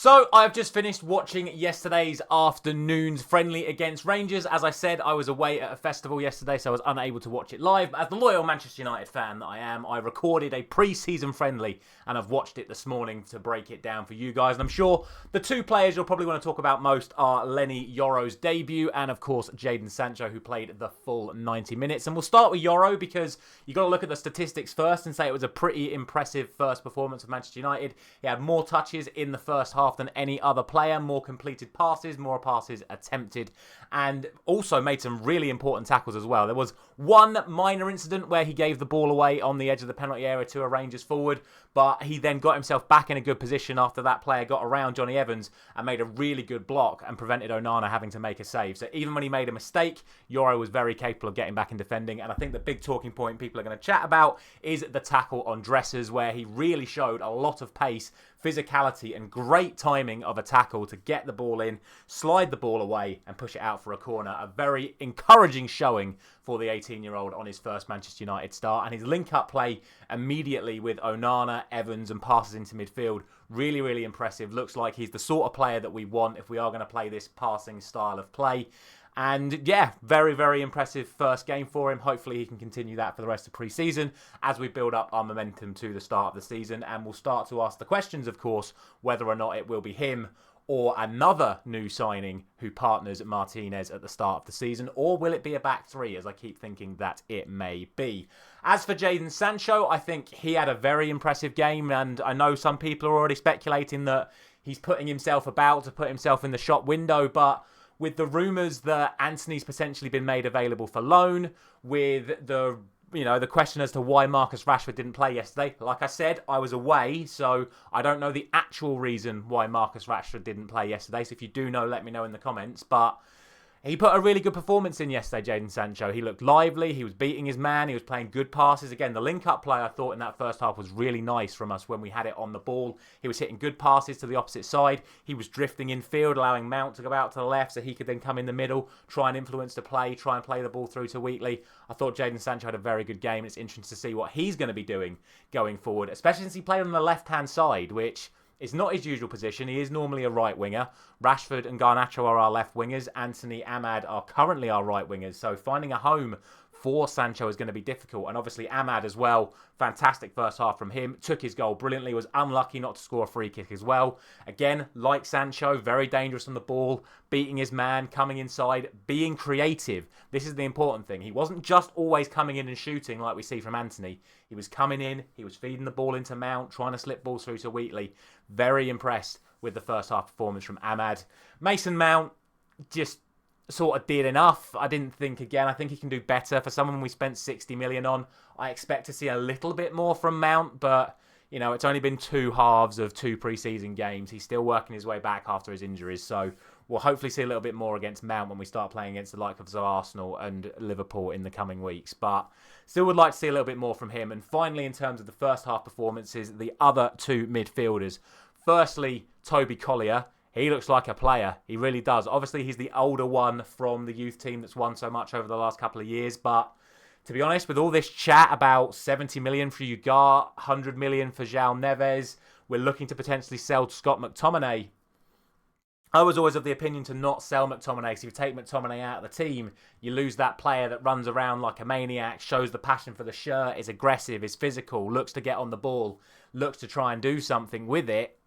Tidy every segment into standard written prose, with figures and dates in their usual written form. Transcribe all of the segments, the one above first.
So, I've just finished watching yesterday's afternoon's friendly against Rangers. As I said, I was away at a festival yesterday, so I was unable to watch it live. But as the loyal Manchester United fan that I am, I recorded a pre-season friendly, and I've watched it this morning to break it down for you guys. And I'm sure the two players you'll probably want to talk about most are Lenny Yoro's debut, and of course, Jadon Sancho, who played the full 90 minutes. And we'll start with Yoro, because you've got to look at the statistics first and say it was a pretty impressive first performance of Manchester United. He had more touches in the first half than any other player, more completed passes, more passes attempted, and also made some really important tackles as well. There was one minor incident where he gave the ball away on the edge of the penalty area to a Rangers forward, but he then got himself back in a good position after that player got around Johnny Evans and made a really good block and prevented Onana having to make a save. So even when he made a mistake, Yoro was very capable of getting back in defending, and I think the big talking point people are going to chat about is the tackle on Dressers, where he really showed a lot of pace, physicality and great timing of a tackle to get the ball in, slide the ball away and push it out for a corner. A very encouraging showing for the 18-year-old on his first Manchester United start, and his link-up play immediately with Onana, Evans and passes into midfield, really, really impressive. Looks like he's the sort of player that we want if we are going to play this passing style of play. And yeah, very, very impressive first game for him. Hopefully he can continue that for the rest of pre-season as we build up our momentum to the start of the season. And we'll start to ask the questions, of course, whether or not it will be him or another new signing who partners Martinez at the start of the season, or will it be a back three, as I keep thinking that it may be. As for Jadon Sancho, I think he had a very impressive game, and I know some people are already speculating that he's putting himself about to put himself in the shop window, but with the rumours that Antony's potentially been made available for loan, with the question as to why Marcus Rashford didn't play yesterday. Like I said, I was away, so I don't know the actual reason why Marcus Rashford didn't play yesterday. So if you do know, let me know in the comments. But he put a really good performance in yesterday, Jadon Sancho. He looked lively. He was beating his man. He was playing good passes. Again, the link-up play I thought in that first half was really nice from us when we had it on the ball. He was hitting good passes to the opposite side. He was drifting in field, allowing Mount to go out to the left so he could then come in the middle, try and influence the play, try and play the ball through to Wheatley. I thought Jadon Sancho had a very good game. It's interesting to see what he's going to be doing going forward, especially since he played on the left-hand side, which it's not his usual position. He is normally a right winger. Rashford and Garnacho are our left wingers. Anthony, Ahmad are currently our right wingers. So finding a home for Sancho is going to be difficult. And obviously Ahmad as well. Fantastic first half from him. Took his goal brilliantly. Was unlucky not to score a free kick as well. Again, like Sancho, very dangerous on the ball. Beating his man, coming inside, being creative. This is the important thing. He wasn't just always coming in and shooting like we see from Antony. He was coming in. He was feeding the ball into Mount, trying to slip balls through to Wheatley. Very impressed with the first half performance from Ahmad. Mason Mount just sort of did enough. I think he can do better. For someone we spent 60 million on, I expect to see a little bit more from Mount, but it's only been two halves of two pre-season games. He's still working his way back after his injuries, so we'll hopefully see a little bit more against Mount when we start playing against the likes of Arsenal and Liverpool in the coming weeks, but still would like to see a little bit more from him. And finally, in terms of the first half performances, the other two midfielders. Firstly, Toby Collyer. He looks like a player. He really does. Obviously, he's the older one from the youth team that's won so much over the last couple of years. But to be honest, with all this chat about 70 million for Ugart, 100 million for João Neves, we're looking to potentially sell Scott McTominay. I was always of the opinion to not sell McTominay. So if you take McTominay out of the team, you lose that player that runs around like a maniac, shows the passion for the shirt, is aggressive, is physical, looks to get on the ball, looks to try and do something with it.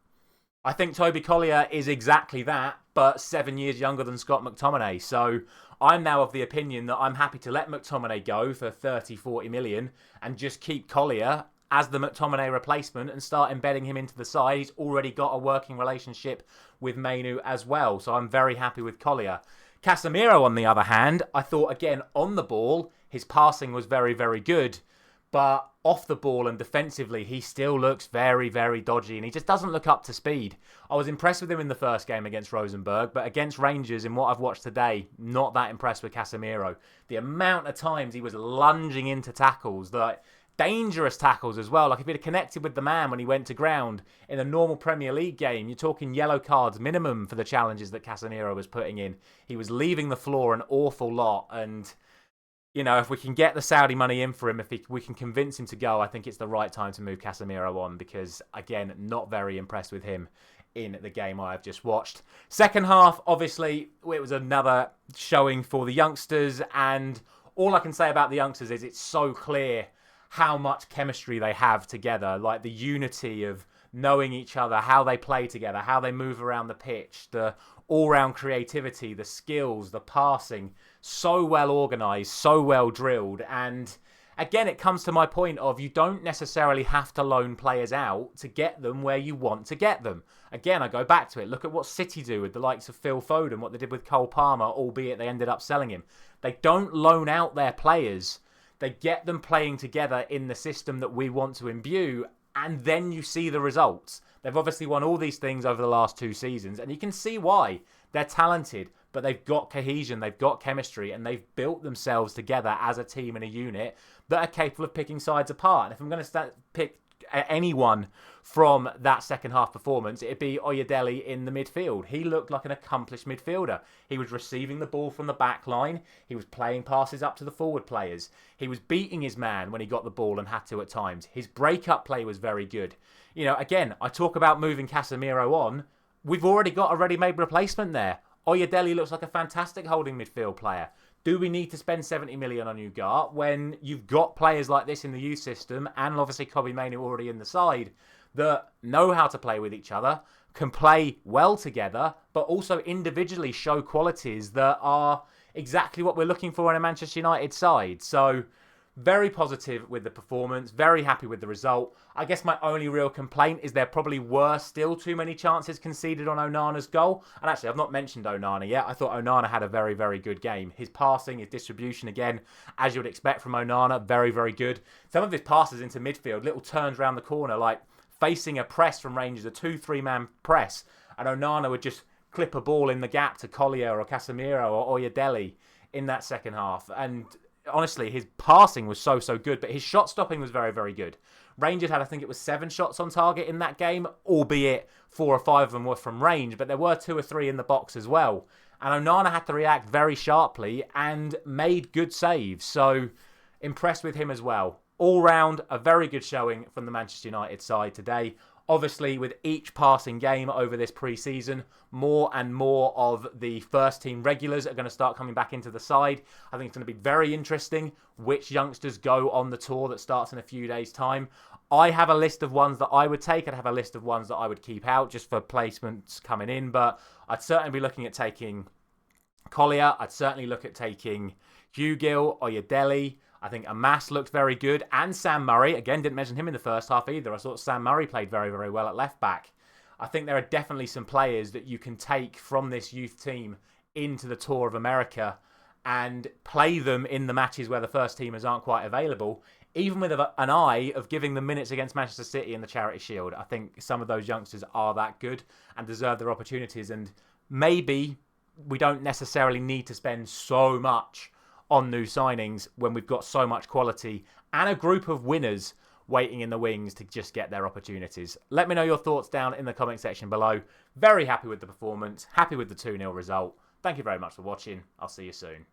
I think Toby Collyer is exactly that, but 7 years younger than Scott McTominay. So I'm now of the opinion that I'm happy to let McTominay go for 30, 40 million and just keep Collyer as the McTominay replacement and start embedding him into the side. He's already got a working relationship with Mainu as well, so I'm very happy with Collyer. Casemiro, on the other hand, I thought, again, on the ball, his passing was very, very good. But off the ball and defensively, he still looks very, very dodgy and he just doesn't look up to speed. I was impressed with him in the first game against Rosenborg, but against Rangers, in what I've watched today, not that impressed with Casemiro. The amount of times he was lunging into tackles, the dangerous tackles as well. Like if he'd have connected with the man when he went to ground in a normal Premier League game, you're talking yellow cards minimum for the challenges that Casemiro was putting in. He was leaving the floor an awful lot, and if we can get the Saudi money in for him, we can convince him to go, I think it's the right time to move Casemiro on because, again, not very impressed with him in the game I have just watched. Second half, obviously, it was another showing for the youngsters, and all I can say about the youngsters is it's so clear how much chemistry they have together, like the unity of knowing each other, how they play together, how they move around the pitch, the all-round creativity, the skills, the passing, so well organised, so well drilled. And again, it comes to my point of you don't necessarily have to loan players out to get them where you want to get them. Again, I go back to it. Look at what City do with the likes of Phil Foden, what they did with Cole Palmer, albeit they ended up selling him. They don't loan out their players. They get them playing together in the system that we want to imbue, and then you see the results. They've obviously won all these things over the last 2 seasons, and you can see why. They're talented, but they've got cohesion, they've got chemistry, and they've built themselves together as a team and a unit that are capable of picking sides apart. And if I'm going to pick anyone from that second half performance, it'd be Oyedele in the midfield. He looked like an accomplished midfielder. He was receiving the ball from the back line. He was playing passes up to the forward players. He was beating his man when he got the ball and had to at times. His break-up play was very good. You know, again, I talk about moving Casemiro on. We've already got a ready-made replacement there. Oyedele looks like a fantastic holding midfield player. Do we need to spend 70 million on Ugarte when you've got players like this in the youth system, and obviously Kobbie Mainoo already in the side, that know how to play with each other, can play well together, but also individually show qualities that are exactly what we're looking for in a Manchester United side? So, very positive with the performance, very happy with the result. I guess my only real complaint is there probably were still too many chances conceded on Onana's goal. And actually, I've not mentioned Onana yet. I thought Onana had a very, very good game. His passing, his distribution, again, as you would expect from Onana, very, very good. Some of his passes into midfield, little turns around the corner, like facing a press from Rangers, a 2-3-man press, and Onana would just clip a ball in the gap to Collyer or Casemiro or Oyedele in that second half. And honestly, his passing was so good, but his shot stopping was very, very good. Rangers had, I think it was 7 shots on target in that game, albeit 4 or 5 of them were from range, but there were 2 or 3 in the box as well. And Onana had to react very sharply and made good saves, so impressed with him as well. All round, a very good showing from the Manchester United side today. Obviously, with each passing game over this pre-season, more and more of the first team regulars are going to start coming back into the side. I think it's going to be very interesting which youngsters go on the tour that starts in a few days' time. I have a list of ones that I would take. I'd have a list of ones that I would keep out just for placements coming in. But I'd certainly be looking at taking Collyer. I'd certainly look at taking Hugill, Oyedele. I think Amas looked very good. And Sam Murray. Again, didn't mention him in the first half either. I thought Sam Murray played very, very well at left back. I think there are definitely some players that you can take from this youth team into the Tour of America and play them in the matches where the first teamers aren't quite available, even with an eye of giving them minutes against Manchester City in the Charity Shield. I think some of those youngsters are that good and deserve their opportunities. And maybe we don't necessarily need to spend so much on new signings when we've got so much quality and a group of winners waiting in the wings to just get their opportunities. Let me know your thoughts down in the comment section below. Very happy with the performance, happy with the 2-0 result. Thank you very much for watching. I'll see you soon.